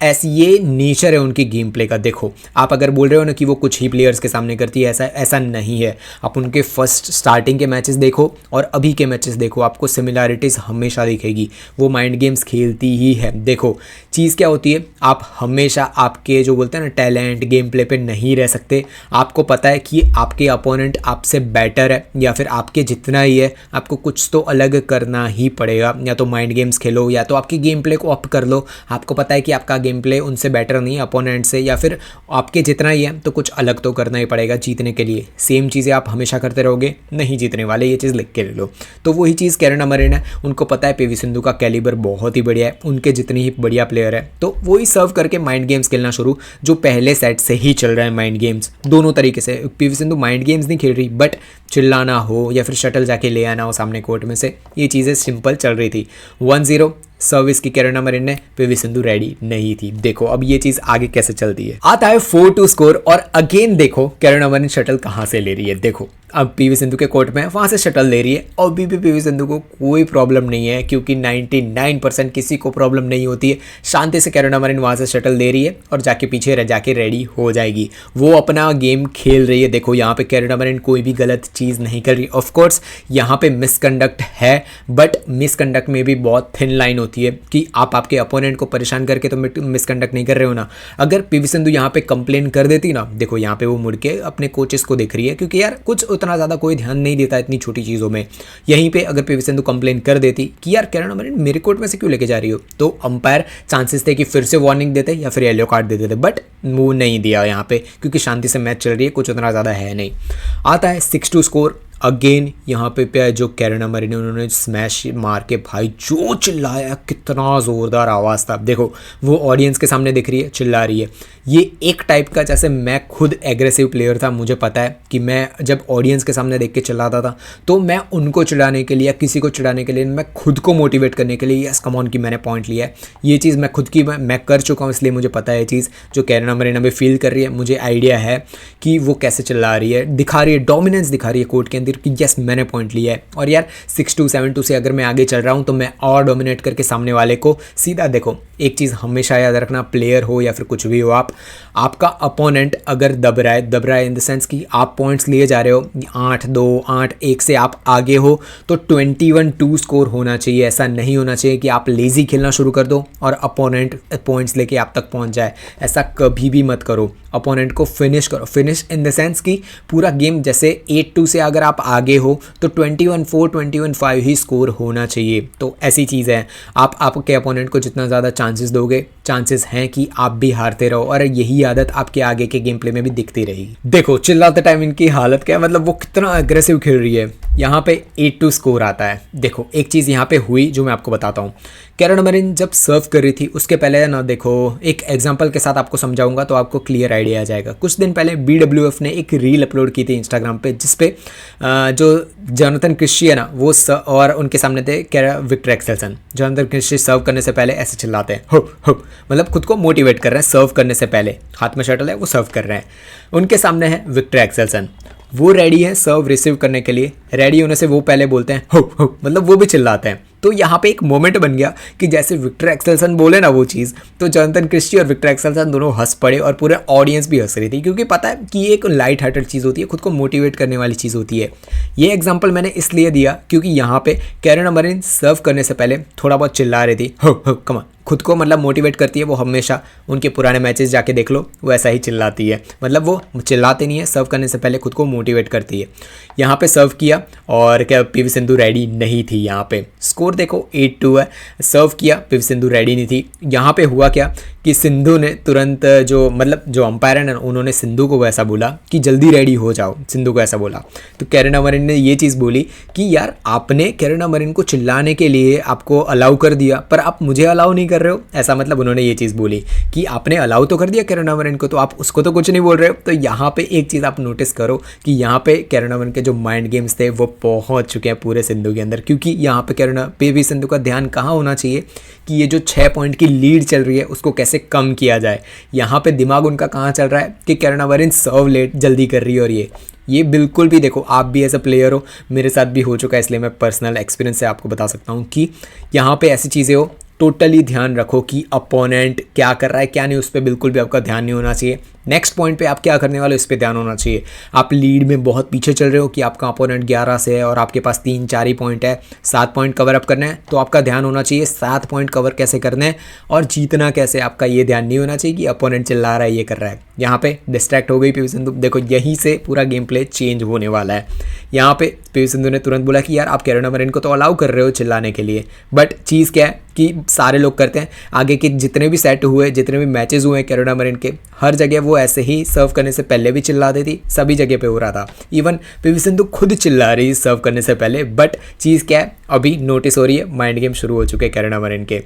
[SPEAKER 4] ऐसी ये नेचर है उनकी गेम प्ले का। देखो आप अगर बोल रहे हो ना कि वो कुछ ही प्लेयर्स के सामने करती है, ऐसा नहीं है। आप उनके फर्स्ट स्टार्टिंग के मैचेस देखो और अभी के मैचेस देखो, आपको सिमिलैरिटीज़ हमेशा दिखेगी। वो माइंड गेम्स खेलती ही है। देखो चीज़ क्या होती है, आप हमेशा आपके जो बोलते हैं ना टैलेंट गेम प्ले पे नहीं रह सकते। आपको पता है कि आपके अपोनेंट आपसे बेटर है या फिर आपके जितना ही है, आपको कुछ तो अलग करना ही पड़ेगा। या तो माइंड गेम्स खेलो या तो आपकी गेम प्ले को अप कर लो। आपको पता है कि आपका गेम प्ले उनसे बेटर नहीं है अपोनेंट से, या फिर आपके जितना ही है, तो कुछ अलग तो करना ही पड़ेगा जीतने के लिए। सेम चीज़ें आप हमेशा करते रहोगे, नहीं जीतने वाले, ये चीज़ लिख के ले लो। तो वही चीज़ कैरोलिना मरीन है, उनको पता है पीवी सिंधु का कैलिबर बहुत ही बढ़िया है, उनके जितनी ही बढ़िया प्लेयर है, तो वही सर्व करके माइंड गेम्स खेलना शुरू, जो पहले सेट से ही चल रहा है माइंड गेम्स दोनों तरीके से। पीवी सिंधु माइंड गेम्स नहीं खेल रही, बट चिल्लाना हो या फिर शटल जाके ले आना हो सामने कोर्ट में से, ये चीज़ें सिंपल चल रही थी। 1-0 सर्विस की कैरोलिना मरीन ने, पीवी सिंधु रेडी नहीं थी। देखो अब ये चीज़ आगे कैसे चलती है। आता है 4-2 स्कोर और अगेन देखो कैरोलिना मरीन शटल कहाँ से ले रही है। देखो अब पीवी सिंधु के कोर्ट में वहाँ से शटल ले रही है और अभी भी पीवी सिंधु को कोई प्रॉब्लम नहीं है, क्योंकि 99% किसी को प्रॉब्लम नहीं होती है। शांति से कैरोलिना मरीन वहाँ से शटल ले रही है और जाके पीछे जाके रेडी हो जाएगी, वो अपना गेम खेल रही है। देखो यहाँ पे कैरोलिना मरीन कोई भी गलत चीज़ नहीं कर रही। ऑफकोर्स यहाँ पे मिसकंडक्ट है, बट मिसकंडक्ट में भी बहुत थिन लाइन होती है कि आप आपके अपोनेंट को परेशान करके तो मिसकंडक्ट नहीं कर रहे हो ना। अगर पीवी सिंधु यहाँ पे कंप्लेन कर देती ना, देखो यहाँ पे वो मुड़ के अपने कोचेस को देख रही है, क्योंकि यार कुछ उतना ज़्यादा कोई ध्यान नहीं देता इतनी छोटी चीज़ों में। यहीं पे अगर पीवी सिंधु कंप्लेन कर देती कि यार कैरोलिना मरीन मेरे कोर्ट में से क्यों लेके जा रही हो, तो अंपायर चांसेस थे कि फिर से वार्निंग देते या फिर येलो कार्ड दे देते, बट वो नहीं दिया यहाँ पे, क्योंकि शांति से मैच चल रही है, कुछ उतना ज़्यादा है नहीं। आता है 6-2 स्कोर। अगेन यहाँ पे जो कैरोलिना मरीन ने उन्होंने स्मैश मार के भाई जो चिल्लाया, कितना ज़ोरदार आवाज़ था। देखो वो ऑडियंस के सामने दिख रही है, चिल्ला रही है। ये एक टाइप का, जैसे मैं खुद एग्रेसिव प्लेयर था, मुझे पता है कि मैं जब ऑडियंस के सामने देख के चिल्लाता था तो मैं उनको चिढ़ाने के लिए या किसी को चिढ़ाने के लिए, मैं खुद को मोटिवेट करने के लिए, यस कम ऑन की मैंने पॉइंट लिया है। ये चीज़ मैं खुद की मैं कर चुका हूँ, इसलिए मुझे पता है ये चीज़ जो कैरोलिना मरीन अभी फील कर रही है। मुझे आइडिया है कि वो कैसे चिल्ला रही है, दिखा रही है, डोमिनेंस दिखा रही है कोर्ट के अंदर कि यस मैंने पॉइंट लिया है। और यार 6-2 7-2 से अगर मैं आगे चल रहा हूँ तो मैं और डोमिनेट करके सामने वाले को सीधा, देखो एक चीज़ हमेशा याद रखना, प्लेयर हो या फिर कुछ भी हो, आपका अपोनेंट अगर दब रहा है इन द सेंस कि आप पॉइंट्स लिए जा रहे हो 8-2 8-1 से आप आगे हो, तो 21-2 स्कोर होना चाहिए। ऐसा नहीं होना चाहिए कि आप लेजी खेलना शुरू कर दो और अपोनेंट पॉइंट्स लेके आप तक पहुंच जाए। ऐसा कभी भी मत करो। अपोनेंट को फिनिश करो, फिनिश इन द सेंस कि पूरा गेम, जैसे 8-2 से अगर आप आगे हो तो 21-4 21-5 ही स्कोर होना चाहिए। तो ऐसी चीज़ है, आप आपके अपोनेंट को जितना ज़्यादा चांसेस दोगे चांसेस हैं कि आप भी हारते रहो और यही आदत आपके आगे के गेम प्ले में भी दिखती रहेगी। देखो चिल्लाते टाइम इनकी हालत क्या है, मतलब वो कितना अग्रेसिव खेल रही है। यहाँ पे 8-2 स्कोर आता है। देखो एक चीज़ यहाँ पे हुई जो मैं आपको बताता हूँ। कैरन मरिन जब सर्व कर रही थी उसके पहले ना, देखो एक एग्जांपल के साथ आपको समझाऊंगा तो आपको क्लियर आइडिया आ जाएगा। कुछ दिन पहले BWF ने एक रील अपलोड की थी इंस्टाग्राम पे, जिसपे जो जोनाथन क्रिस्टी है ना वो और उनके सामने थे विक्टर एक्सेल्सन। जोनाथन क्रिस्टी सर्व करने से पहले ऐसे चिल्लाते हैं हो, मतलब खुद को मोटिवेट कर रहे हैं सर्व करने से पहले। हाथ में शटल है, वो सर्व कर रहे हैं। उनके सामने है विक्टर एक्सेल्सन, वो रेडी है सर्व रिसीव करने के लिए। रेडी होने से वो पहले बोलते हैं हो, मतलब वो भी चिल्लाते हैं। तो यहाँ पे एक मोमेंट बन गया कि जैसे विक्टर एक्सेल्सन बोले ना वो चीज़, तो जोनाथन क्रिस्टी और विक्टर एक्सेल्सन दोनों हंस पड़े और पूरे ऑडियंस भी हंस रही थी, क्योंकि पता है कि ये एक लाइट हार्टेड चीज़ होती है, खुद को मोटिवेट करने वाली चीज़ होती है। ये एग्जाम्पल मैंने इसलिए दिया क्योंकि यहाँ पे कैरन मरिन सर्व करने से पहले थोड़ा बहुत चिल्ला रही थी हो कम, खुद को मतलब मोटिवेट करती है। वो हमेशा उनके पुराने मैचेस जाके देख लो, वो ऐसा ही चिल्लाती है, मतलब वो चिल्लाते नहीं है, सर्व करने से पहले खुद को मोटिवेट करती है। यहाँ पे सर्व किया और क्या PV सिंधु रेडी नहीं थी। यहाँ पे स्कोर देखो 8-2 है। सर्व किया, PV सिंधु रेडी नहीं थी। यहाँ पे हुआ क्या कि सिंधु ने तुरंत जो अंपायर है ना, उन्होंने सिंधु को वैसा बोला कि जल्दी रेडी हो जाओ, सिंधु को ऐसा बोला। तो कैरन मरिन ने ये चीज़ बोली कि यार आपने कैरन मरिन को चिल्लाने के लिए आपको अलाउ कर दिया, पर आप मुझे अलाउ नहीं कर रहे हो, ऐसा मतलब उन्होंने ये चीज़ बोली कि आपने अलाउ तो कर दिया कैरन मरिन को, तो आप उसको तो कुछ नहीं बोल रहे हो। तो यहाँ पे एक चीज़ आप नोटिस करो कि यहाँ पे कैरन मरिन के जो माइंड गेम्स थे वो पहुँच चुके हैं पूरे सिंधु के अंदर, क्योंकि यहाँ पे PV सिंधु का ध्यान कहाँ होना चाहिए कि ये जो 6 पॉइंट की लीड चल रही है उसको कैसे कम किया जाए। यहाँ पे दिमाग उनका कहाँ चल रहा है कि कैरन मरिन सर्व लेट जल्दी कर रही है। और ये बिल्कुल भी, देखो आप भी ऐसा प्लेयर हो, मेरे साथ भी हो चुका है, इसलिए मैं पर्सनल एक्सपीरियंस से आपको बता सकता हूँ कि यहाँ पे ऐसी चीज़ें हो, टोटली ध्यान रखो कि अपोनेंट क्या कर रहा है क्या नहीं, उस पर बिल्कुल भी आपका ध्यान नहीं होना चाहिए। नेक्स्ट पॉइंट पे आप क्या करने वाले उस पर ध्यान होना चाहिए। आप लीड में बहुत पीछे चल रहे हो कि आपका अपोनेंट 11 से है और आपके पास 3-4 ही पॉइंट है, 7 पॉइंट कवर अप करना है, तो आपका ध्यान होना चाहिए 7 पॉइंट कवर कैसे करने हैं और जीतना कैसे। आपका ये ध्यान नहीं होना चाहिए कि अपोनेंट चिल्ला रहा है ये कर रहा है। यहाँ पे डिस्ट्रैक्ट हो गई PV सिंधु। देखो यहीं से पूरा गेम प्ले चेंज होने वाला है। यहाँ पे PV सिंधु ने तुरंत बोला कि यार आप कैरन मरिन को तो अलाउ कर रहे हो चिल्लाने के लिए, बट चीज़ क्या है कि सारे लोग करते हैं। आगे के जितने भी सेट हुए, जितने भी मैचेस हुए कैरन मरिन के, हर जगह वो ऐसे ही सर्व करने से पहले भी चिल्ला देती थी, सभी जगह पे हो रहा था। इवन PV सिंधु खुद चिल्ला रही सर्व करने से पहले, बट चीज़ क्या है अभी नोटिस हो रही है, माइंड गेम शुरू हो चुके हैं कैरन मरिन के।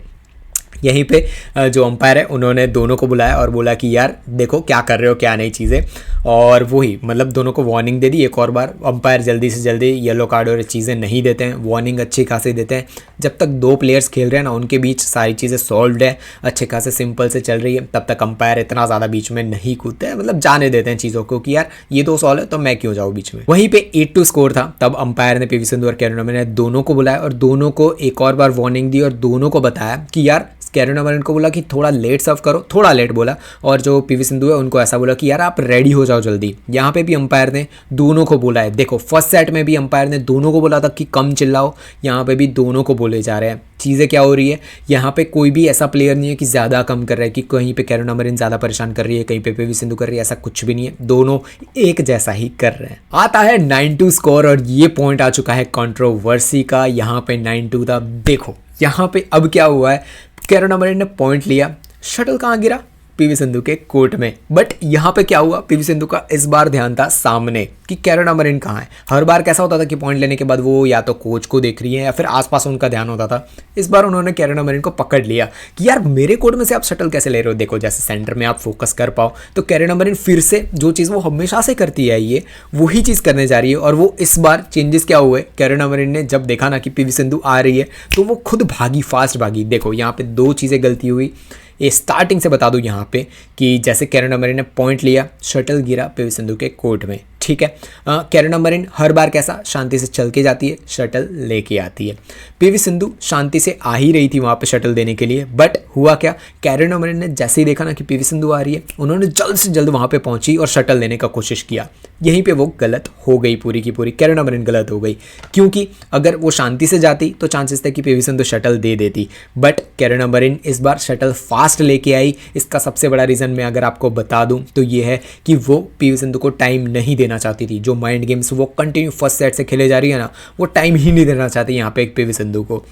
[SPEAKER 4] यहीं पे जो अंपायर है उन्होंने दोनों को बुलाया और बोला कि यार देखो क्या कर रहे हो क्या नहीं चीज़ें, और वही मतलब दोनों को वार्निंग दे दी एक और बार। अंपायर जल्दी से जल्दी येलो कार्ड और चीज़ें नहीं देते हैं, वार्निंग अच्छी खासी देते हैं। जब तक 2 प्लेयर्स खेल रहे हैं ना, उनके बीच सारी चीज़ें सॉल्व्ड है, अच्छे खासे सिंपल से चल रही है, तब तक अंपायर इतना ज़्यादा बीच में नहीं कूदते हैं, मतलब जाने देते हैं चीज़ों को कि यार ये तो सॉल्व है तो मैं क्यों जाऊँ बीच में। वहीं पे 8-2 स्कोर था, तब अंपायर ने PV सिंधु और कैरन मरिन ने दोनों को बुलाया और दोनों को एक और बार वार्निंग दी और दोनों को बताया कि यार कैरन मरिन को बोला कि थोड़ा लेट सर्व करो, थोड़ा लेट बोला, और जो PV सिंधु है उनको ऐसा बोला कि यार आप रेडी हो जाओ जल्दी। यहाँ पे भी अंपायर ने दोनों को बोला है। देखो फर्स्ट सेट में भी अंपायर ने दोनों को बोला था कि कम चिल्लाओ, यहाँ पे भी दोनों को बोले जा रहे हैं। चीज़ें क्या हो रही है, यहाँ पे कोई भी ऐसा प्लेयर नहीं है कि ज़्यादा कम कर रहा है, कि कहीं पे कैरन मरिन ज़्यादा परेशान कर रही है, कहीं पे PV सिंधु कर रही है, ऐसा कुछ भी नहीं है, दोनों एक जैसा ही कर रहे हैं। आता है 9-2 स्कोर और ये पॉइंट आ चुका है कंट्रोवर्सी का। यहाँ पे 9-2 था। देखो यहाँ पे अब क्या हुआ है, कैरन मरिन ने पॉइंट लिया, शटल कहाँ गिरा, PV सिंधु के कोर्ट में। बट यहाँ पे क्या हुआ, PV सिंधु का इस बार ध्यान था सामने कि कैरन मरिन कहाँ है। हर बार कैसा होता था कि पॉइंट लेने के बाद वो या तो कोच को देख रही है या फिर आसपास उनका ध्यान होता था। इस बार उन्होंने कैरन मरिन को पकड़ लिया कि यार मेरे कोर्ट में से आप शटल कैसे ले रहे हो, देखो जैसे सेंटर में आप फोकस कर पाओ। तो कैरन मरिन फिर से जो चीज़ वो हमेशा से करती है ये वही चीज़ करने जा रही है। और वो इस बार चेंजेस क्या हुए, कैरन मरिन ने जब देखा ना कि PV सिंधु आ रही है तो वो खुद भागी, फास्ट भागी। देखो यहाँ पे 2 चीज़ें गलती हुई। ये स्टार्टिंग से बता दूं यहाँ पे कि जैसे कैरन मरिन ने पॉइंट लिया, शटल गिरा PV सिंधु के कोर्ट में, ठीक है। कैरन मरिन हर बार कैसा शांति से चल के जाती है, शटल लेके आती है। PV सिंधु शांति से आ ही रही थी वहाँ पे शटल देने के लिए, बट हुआ क्या, कैरन मरिन ने जैसे ही देखा ना कि PV सिंधु आ रही है, उन्होंने जल्द से जल्द वहाँ पे पहुंची और शटल देने का कोशिश किया। यहीं पे वो गलत हो गई, पूरी की पूरी कैरन मरिन गलत हो गई, क्योंकि अगर वो शांति से जाती तो चांसेस थे कि PV सिंधु शटल दे देती। बट कैरन मरिन इस बार शटल फास्ट लेके आई। इसका सबसे बड़ा रीज़न मैं अगर आपको बता दूं तो ये है कि वो PV सिंधु को टाइम नहीं देना चाहती थी। जो माइंड गेम्स वो कंटिन्यू फर्स्ट सेट से खेले जा रही है ना, वो टाइम ही नहीं देना चाहती यहाँ पे एक PV सिंधु को।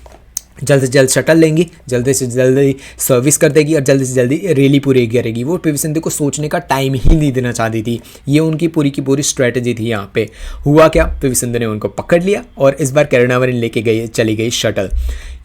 [SPEAKER 4] जल्द से जल्द शटल लेंगी, जल्दी से जल्दी सर्विस कर देगी और जल्दी से जल्दी रैली पूरी करेगी। वो पीवी सिंधु को सोचने का टाइम ही नहीं देना चाहती थी। ये उनकी पूरी की पूरी स्ट्रैटेजी थी। यहाँ पे हुआ क्या, पीवी सिंधु ने उनको पकड़ लिया और इस बार कैरोलिना मरिन लेके चली गई शटल।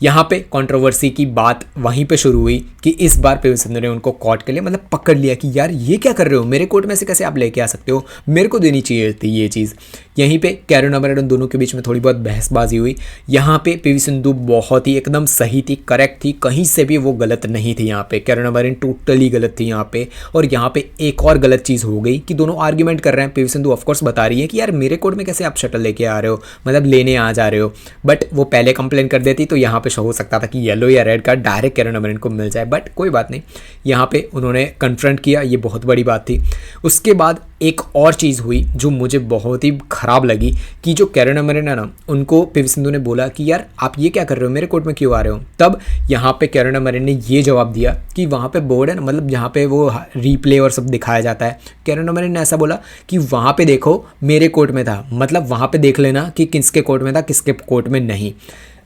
[SPEAKER 4] यहाँ पे कंट्रोवर्सी की बात वहीं पे शुरू हुई कि इस बार पीवी सिंधु ने उनको कॉट कर लिया, मतलब पकड़ लिया कि यार ये क्या कर रहे हो, मेरे कोर्ट में से कैसे आप लेके आ सकते हो, मेरे को देनी चाहिए थी ये चीज़। यहीं पे कैरोलिना मरिन उन दोनों के बीच में थोड़ी बहुत बहसबाजी हुई। यहाँ पे पीवी सिंधु बहुत ही एकदम सही थी, करेक्ट थी, कहीं से भी वो गलत नहीं थी। यहाँ पे कैरोलिना मरिन टोटली गलत थी यहाँ पे। और यहाँ पे एक और गलत चीज़ हो गई कि दोनों आर्ग्यूमेंट कर रहे हैं। पीवी सिंधु ऑफकोर्स बता रही है कि यार मेरे कोर्ट में कैसे आप शटल लेके आ रहे हो, मतलब लेने आ जा रहे हो, बट वो पहले कंप्लेन कर देती तो यहाँ पे हो सकता था कि येलो या red card direct Carolina Marin को मिल जाए, बट कोई बात नहीं। यहाँ पे उन्होंने कन्फ्रंट किया, ये बहुत बड़ी बात थी। उसके बाद एक और चीज़ हुई जो मुझे बहुत ही ख़राब लगी कि जो कैरोलिना मरिन है ना, उनको पीवी सिंधु ने बोला कि यार आप ये क्या कर रहे हो, मेरे कोर्ट में क्यों आ रहे हो। तब यहाँ पे कैरोलिना मरिन ने ये जवाब दिया कि वहाँ पे बोर्ड है ना, मतलब जहाँ पे वो रिप्ले और सब दिखाया जाता है, कैरोलिना मरिन ने ऐसा बोला कि वहाँ पे देखो मेरे कोर्ट में था, मतलब वहाँ पे देख लेना कि किसके कोर्ट में था किसके कोर्ट में नहीं।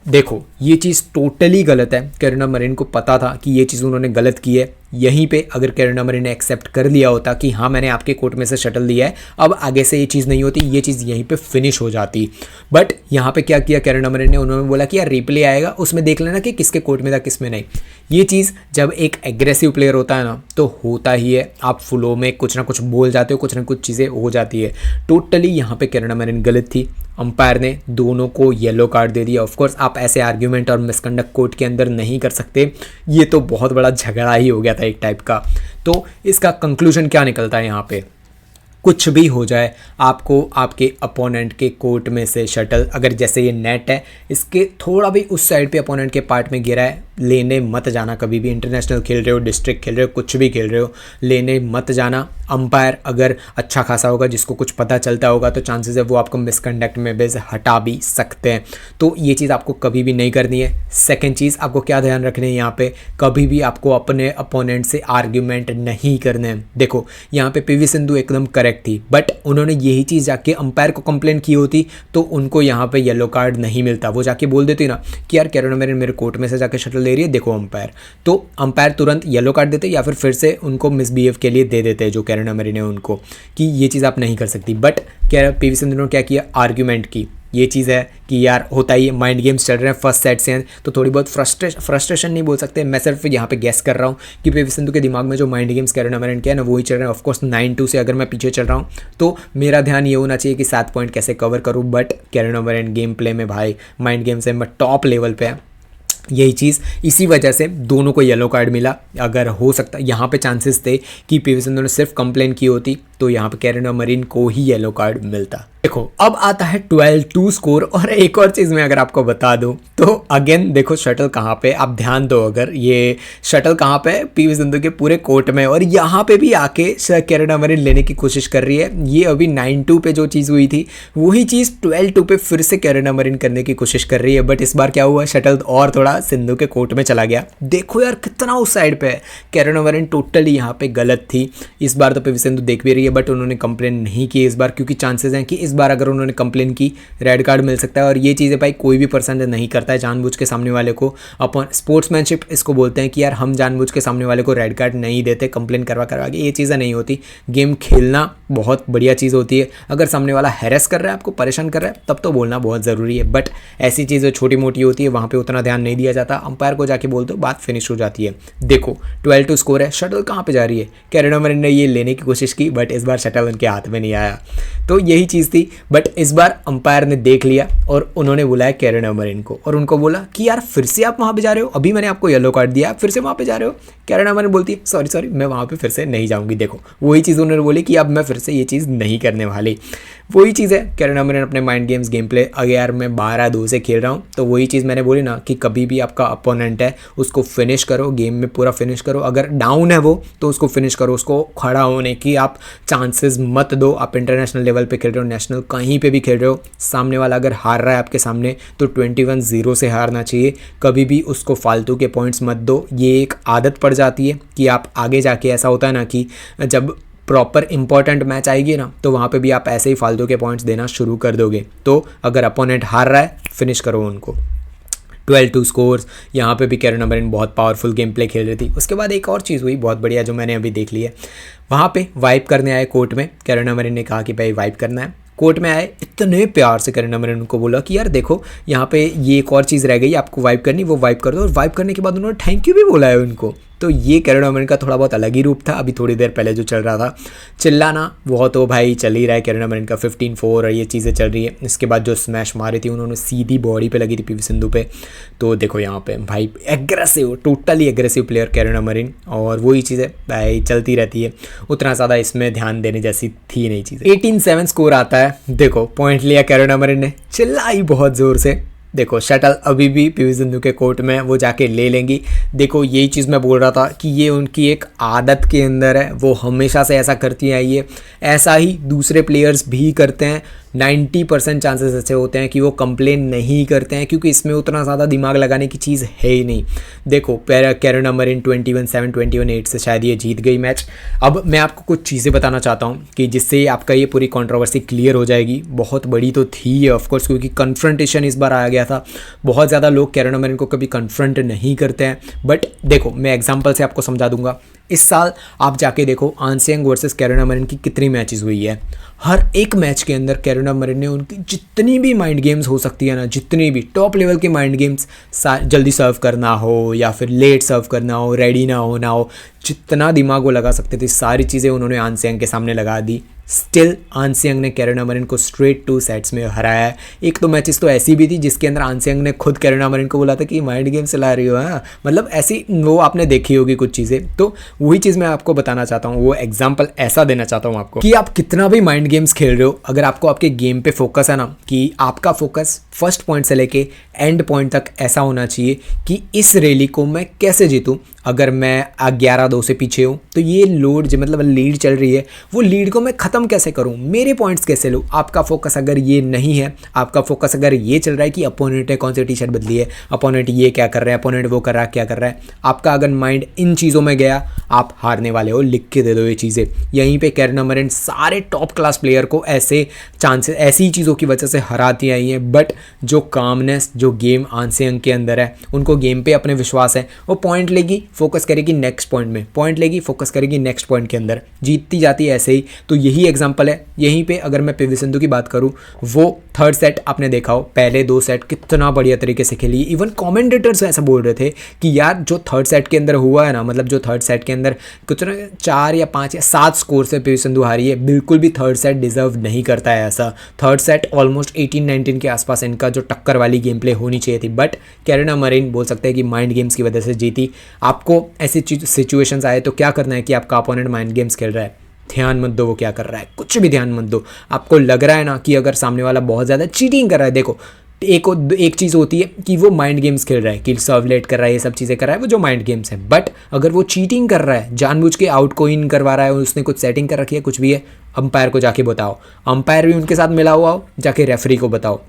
[SPEAKER 4] देखो ये चीज़ टोटली गलत है। कैरोलिना मरिन को पता था कि ये चीज़ उन्होंने गलत की है। यहीं पे अगर कैरोलिना मरिन ने एक्सेप्ट कर लिया होता कि हाँ मैंने आपके कोर्ट में से शटल दिया है, अब आगे से ये चीज़ नहीं होती, ये चीज़ यहीं पे फिनिश हो जाती। बट यहाँ पे क्या किया कैरोलिना मरिन ने, उन्होंने बोला कि यार रिप्ले आएगा उसमें देख लेना कि किसके कोर्ट में था किस में नहीं। ये चीज़ जब एक एग्रेसिव प्लेयर होता है ना तो होता ही है, आप फ्लो में कुछ ना कुछ बोल जाते हो, कुछ ना कुछ चीज़ें हो जाती है। टोटली यहाँ पे कैरोलिना मरिन गलत थी। अंपायर ने दोनों को येलो कार्ड दे दिया। ऑफकोर्स आप ऐसे आर्ग्यूमेंट और मिसकंडक्ट कोर्ट के अंदर नहीं कर सकते, ये तो बहुत बड़ा झगड़ा ही हो गया था एक टाइप का। तो इसका कंक्लूजन क्या निकलता है यहाँ पे, कुछ भी हो जाए आपको आपके अपोनेंट के कोर्ट में से शटल, अगर जैसे ये नेट है इसके थोड़ा भी उस साइड पे अपोनेंट के पार्ट में गिरा है, लेने मत जाना कभी भी। इंटरनेशनल खेल रहे हो, डिस्ट्रिक्ट खेल रहे हो, कुछ भी खेल रहे हो, लेने मत जाना। अंपायर अगर अच्छा खासा होगा, जिसको कुछ पता चलता होगा, तो चांसेस है वो आपको मिसकंडक्ट में बेस हटा भी सकते हैं। तो ये चीज़ आपको कभी भी नहीं करनी है। सेकेंड चीज़ आपको क्या ध्यान रखनी है, यहाँ पे कभी भी आपको अपने अपोनेंट से आर्ग्यूमेंट नहीं करने हैं। देखो यहाँ पे पीवी सिंधु एकदम करेक्ट थी, बट उन्होंने यही चीज़ जाके अंपायर को कंप्लेन की होती तो उनको यहाँ पे येलो कार्ड नहीं मिलता। वो जाके बोल देती ना कि यार कैरोलिना मरिन मेरे कोर्ट में से जाके शटल ले रही है, देखो अंपायर, तो अंपायर तुरंत येलो कार्ड देते या फिर से उनको मिसबिहेव के लिए दे देते जो कैरोलिना मरिन है उनको, कि ये चीज़ आप नहीं कर सकती। बट क्या पीवी सिंधु ने क्या किया, आर्ग्यूमेंट की। ये चीज़ है कि यार होता ही है, माइंड गेम्स चल रहे हैं, फर्स्ट सेट से हैं तो थोड़ी बहुत फ्रस्ट्रेशन नहीं बोल सकते, मैं सिर्फ यहाँ पे गेस कर रहा हूँ कि पीवी सिंधु के दिमाग में जो माइंड गेम्स कैरोलिना मरिन के है ना वही चल रहे हैं। ऑफकोर्स 9-2 से अगर मैं पीछे चल रहा हूँ तो मेरा ध्यान ये होना चाहिए कि 7 पॉइंट कैसे कवर करूँ, but Carolina Marin game play में भाई माइंड गेम से मैं टॉप लेवल पे है। यही चीज़, इसी वजह से दोनों को येलो कार्ड मिला। अगर हो सकता यहाँ पे चांसेस थे कि पीवी सिंधु ने सिर्फ कंप्लेन की होती तो यहाँ पे कैरोलिना मरिन को ही येलो कार्ड मिलता। देखो अब आता है 12-2 स्कोर। और एक और चीज़ मैं अगर आपको बता दूं तो अगेन देखो शटल कहाँ पे, आप ध्यान दो, अगर ये शटल कहाँ पे, पीवी सिंधु के पूरे कोर्ट में, और यहाँ पे भी आके कैरोलिना मरिन लेने की कोशिश कर रही है। ये अभी 9-2 पे जो चीज़ हुई थी वही चीज़ 12-2 पे फिर से कैरोलिना मरिन करने की कोशिश कर रही है। बट इस बार क्या हुआ, शटल और थोड़ा सिंधु के कोर्ट में चला गया। देखो यार कितना उस साइड पे है, कैरोलिना मरिन टोटली यहाँ पे गलत थी। इस बार तो पीवी सिंधु देख भी रही है बट उन्होंने कंप्लेन नहीं की इस बार, क्योंकि चांसेस हैं कि इस बार अगर उन्होंने कंप्लेन की रेड कार्ड मिल सकता है। और ये चीज़ें भाई कोई भी पर्सन नहीं करता है जानबूझ के सामने वाले को, अपन स्पोर्ट्समैनशिप इसको बोलते हैं कि यार हम जानबूझ के सामने वाले को रेड कार्ड नहीं देते कंप्लेन करवा के, ये चीज़ें नहीं होती। गेम खेलना बहुत बढ़िया चीज़ होती है, अगर सामने वाला हैरेस कर रहा है, आपको परेशान कर रहा है, तब तो बोलना बहुत ज़रूरी है। बट ऐसी चीज़ें छोटी मोटी होती है, वहाँ पर उतना ध्यान नहीं दिया जाता, अंपायर को जाके बोल दो, बात फिनिश हो जाती है। देखो 12-2 स्कोर है, शटल कहाँ पर जा रही है, कैरोलिना मरिन ने ये लेने की कोशिश की बट इस बार शटल उनके हाथ में नहीं आया। तो यही चीज़ थी। बट इस बार अंपायर ने देख लिया और उन्होंने बुलाया कैरोलिना मरिन को और उनको बोला कि यार फिर से आप वहाँ पे जा रहे हो, अभी मैंने आपको येलो कार्ड दिया, आप फिर से वहाँ पे जा रहे हो। कैरोलिना मरिन बोलती है सॉरी मैं वहाँ पे फिर से नहीं जाऊँगी। देखो वही चीज़ उन्होंने बोली कि अब मैं फिर से ये चीज़ नहीं करने वाली। वही चीज़ है, कैरोलिना मरिन अपने माइंड गेम्स गेम प्ले, अगर यार मैं 12-2 से खेल रहा हूँ तो वही चीज़ मैंने बोली ना कि कभी भी आपका अपोनेंट है उसको फिनिश करो, गेम में पूरा फिनिश करो। अगर डाउन है वो तो उसको फिनिश करो, उसको खड़ा होने की आप चांसेस मत दो। आप इंटरनेशनल लेवल पे खेल रहे हो, नेशनल कहीं पे भी खेल रहे हो, सामने वाला अगर हार रहा है आपके सामने तो 21-0 से हारना चाहिए। कभी भी उसको फालतू के पॉइंट्स मत दो, ये एक आदत पड़ जाती है कि आप आगे जाके ऐसा होता है ना कि जब प्रॉपर इंपॉर्टेंट मैच आएगी ना तो वहाँ पे भी आप ऐसे ही फालतू के पॉइंट्स देना शुरू कर दोगे। तो अगर अपोनेंट हार रहा है फिनिश करो उनको। 12-2 स्कोर्स। यहाँ पे भी कैरोलिना मैरिन बहुत पावरफुल गेम प्ले खेल रही थी। उसके बाद एक और चीज़ हुई बहुत बढ़िया जो मैंने अभी देख ली है, वहाँ पे वाइप करने आए कोर्ट में। कैरोलिना मैरिन ने कहा कि भाई वाइप करना है। कोर्ट में आए, इतने प्यार से कैरोलिना मैरिन उनको बोला कि यार देखो यहाँ पे ये एक और चीज़ रह गई, आपको वाइप करनी, वो वाइप कर दो। और वाइप करने के बाद उन्होंने थैंक यू भी बोला है उनको। तो ये कैरोलिना मैरिन का थोड़ा बहुत अलग ही रूप था। अभी थोड़ी देर पहले जो चल रहा था चिल्लाना, वो तो भाई चल ही रहा है। कैरोलिना मैरिन का 15-4 और ये चीज़ें चल रही है। इसके बाद जो स्मैश मारी थी उन्होंने सीधी बॉडी पे लगी थी पीवी सिंधु पे। तो देखो यहाँ पे भाई aggressive, totally aggressive player Carolina marine, और वही चीज़ें भाई चलती रहती है। उतना ज़्यादा इसमें ध्यान देने जैसी थी नहीं चीज़ें। 18-7 स्कोर आता है। देखो पॉइंट लिया कैरोलिना मैरिन ने, चिल्लाई बहुत ज़ोर से। देखो शटल अभी भी पीवी सिंधु के कोर्ट में, वो जाके ले लेंगी। देखो यही चीज़ मैं बोल रहा था कि ये उनकी एक आदत के अंदर है, वो हमेशा से ऐसा करती आई है। ऐसा ही दूसरे प्लेयर्स भी करते हैं। 90% चांसेस ऐसे होते हैं कि वो कंप्लेन नहीं करते हैं, क्योंकि इसमें उतना ज़्यादा दिमाग लगाने की चीज़ है ही नहीं। देखो कैरोलिना मैरिन 21-7 21-8 से शायद ये जीत गई मैच। अब मैं आपको कुछ चीज़ें बताना चाहता हूँ कि जिससे आपका ये पूरी कंट्रोवर्सी क्लियर हो जाएगी। बहुत बड़ी तो थी है ऑफकोर्स, क्योंकि कन्फ्रंटेशन इस बार आ गया था। बहुत ज़्यादा लोग कैरोलिना मैरिन को कभी कन्फ्रंट नहीं करते हैं, बट देखो मैं एग्जाम्पल से आपको समझा दूंगा। इस साल आप जाके देखो आंसियांग वर्सेस कैरोलिना मैरिन की कितनी मैचेस हुई है। हर एक मैच के अंदर कैरोलिना मैरिन ने उनकी जितनी भी माइंड गेम्स हो सकती है ना, जितनी भी टॉप लेवल के माइंड गेम्स, जल्दी सर्व करना हो या फिर लेट सर्व करना हो, रेडी ना हो, जितना दिमाग वो लगा सकते थे सारी चीज़ें उन्होंने आंसियांग के सामने लगा दी। स्टिल आंसियांग ने कैरोलिना मैरिन को स्ट्रेट 2 सेट्स में हराया है। एक तो मैचेस तो ऐसी भी थी जिसके अंदर आंसियांग ने खुद कैरोलिना मैरिन को बोला था कि माइंड गेम चला रही हो, हाँ मतलब ऐसी वो आपने देखी होगी कुछ चीज़ें। तो वही चीज़ मैं आपको बताना चाहता हूँ, वो एग्जाम्पल ऐसा देना चाहता हूँ आपको कि आप कितना भी माइंड गेम्स खेल रहे हो, अगर आपको आपके गेम पे फोकस है ना, कि आपका फोकस फर्स्ट पॉइंट से लेके एंड पॉइंट तक ऐसा होना चाहिए कि इस रैली को मैं कैसे जीतूँ। अगर मैं 11-2 से पीछे हूँ तो ये मतलब लीड चल रही है, वो लीड को मैं ख़त्म कैसे करूँ, मेरे पॉइंट्स कैसे लूँ। आपका फोकस अगर ये नहीं है, आपका फोकस अगर ये चल रहा है कि अपोनेंट ने कौन सी टी शर्ट बदली है, अपोनेंट ये क्या कर रहा है, अपोनेंट वो कर रहा है, क्या कर रहा है, आपका अगर माइंड इन चीज़ों में गया, आप हारने वाले हो। लिख के दे दो ये चीज़ें। यहीं पे कैरोलिना मैरिन सारे टॉप क्लास प्लेयर को ऐसे चांसेस, ऐसी चीज़ों की वजह से हराती आई हैं। बट जो कामनेस, जो गेम आंसियांग के अंदर है, उनको गेम पे अपने विश्वास है। वो पॉइंट लेगी, फोकस करेगी नेक्स्ट पॉइंट में, पॉइंट लेगी, फोकस करेगी नेक्स्ट पॉइंट के अंदर, जीतती जाती है ऐसे ही। तो यही एग्जांपल है। यहीं पे अगर मैं पीवी सिंधु की बात करूँ, वो थर्ड सेट आपने देखा हो, पहले 2 सेट कितना बढ़िया तरीके से खेली। इवन कमेंटेटर्स ऐसा बोल रहे थे कि यार जो थर्ड सेट के अंदर हुआ है ना, मतलब जो थर्ड सेट के अंदर कुछ ना 4 या 5 या 7 स्कोर से पीवी सिंधु हारी है, बिल्कुल भी थर्ड सेट डिजर्व नहीं करता है ऐसा। थर्ड सेट ऑलमोस्ट 18-19 के आसपास इनका जो टक्कर वाली गेम प्ले होनी चाहिए थी। बट कैरोलिना मैरिन बोल सकते हैं कि माइंड गेम्स की वजह से जीती। आपको ऐसी सिचुएशंस आए तो क्या करना है कि आपका अपोनेंट माइंड गेम्स खेल रहा है, ध्यान मत दो वो क्या कर रहा है, कुछ भी ध्यान मत दो। आपको लग रहा है ना कि अगर सामने वाला बहुत ज़्यादा चीटिंग कर रहा है, देखो एक चीज़ होती है कि वो माइंड गेम्स खेल रहा है, कि सर्व लेट कर रहा है, ये सब चीज़ें कर रहा है, वो जो माइंड गेम्स हैं। बट अगर वो चीटिंग कर रहा है, जानबूझ के आउट को इन करवा रहा है, उसने कुछ सेटिंग कर रखी है, कुछ भी है, अंपायर को जाके बताओ। अंपायर भी उनके साथ मिला हुआ हो, जाके रेफरी को बताओ।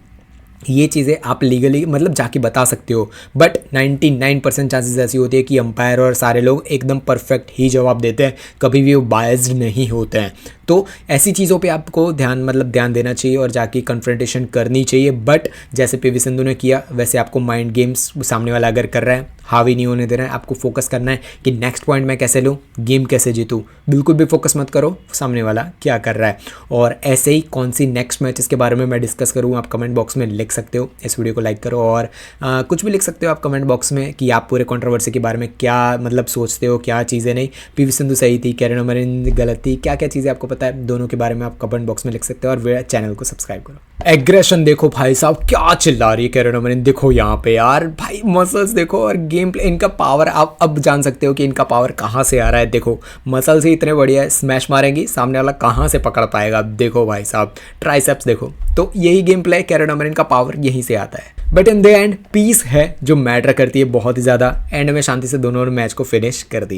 [SPEAKER 4] ये चीज़ें आप लीगली मतलब जाके बता सकते हो। बट 99% चांसेस ऐसी होती है कि अंपायर और सारे लोग एकदम परफेक्ट ही जवाब देते हैं, कभी भी वो बायस्ड नहीं होते हैं। तो ऐसी चीज़ों पे आपको ध्यान देना चाहिए और जाके कन्फ्रंटेशन करनी चाहिए। बट जैसे पीवी सिंधु ने किया, वैसे आपको माइंड गेम्स सामने वाला अगर कर रहा है, हावी नहीं होने देना है। आपको फोकस करना है कि नेक्स्ट पॉइंट मैं कैसे लूँ, गेम कैसे जीतूँ। बिल्कुल भी फोकस मत करो सामने वाला क्या कर रहा है। और ऐसे ही कौन सी नेक्स्ट मैचेस के बारे में मैं डिस्कस करूँ, आप कमेंट बॉक्स में लिख सकते हो। इस वीडियो को लाइक करो और कुछ भी लिख सकते हो आप कमेंट बॉक्स में कि आप पूरे कंट्रोवर्सी के बारे में क्या सोचते हो, क्या चीज़ें नहीं, पीवी सिंधु सही थी, कैरोलिना मैरिन गलत थी, क्या क्या चीज़ें आपको पता है, दोनों के बारे में आप कमेंट बॉक्स में लिख सकते हो। और चैनल को सब्सक्राइब करो। एग्रेशन देखो भाई साहब, क्या चिल्ला रही है कैरोलिना मैरिन, देखो यहाँ पे यार भाई मसल्स देखो और गेम प्ले, इनका पावर आप अब जान सकते हो कि इनका पावर कहाँ से आ रहा है। देखो मसल्स ही इतने बढ़िया है, स्मैश मारेंगी सामने वाला कहाँ से पकड़ पाएगा। देखो भाई साहब ट्राइसेप्स देखो। तो यही गेम प्ले, कैरोलिना मैरिन का पावर यहीं से आता है। But in the end peace है जो मैटर करती है बहुत ही ज़्यादा। एंड में शांति से दोनों ने मैच को फिनिश कर दिया।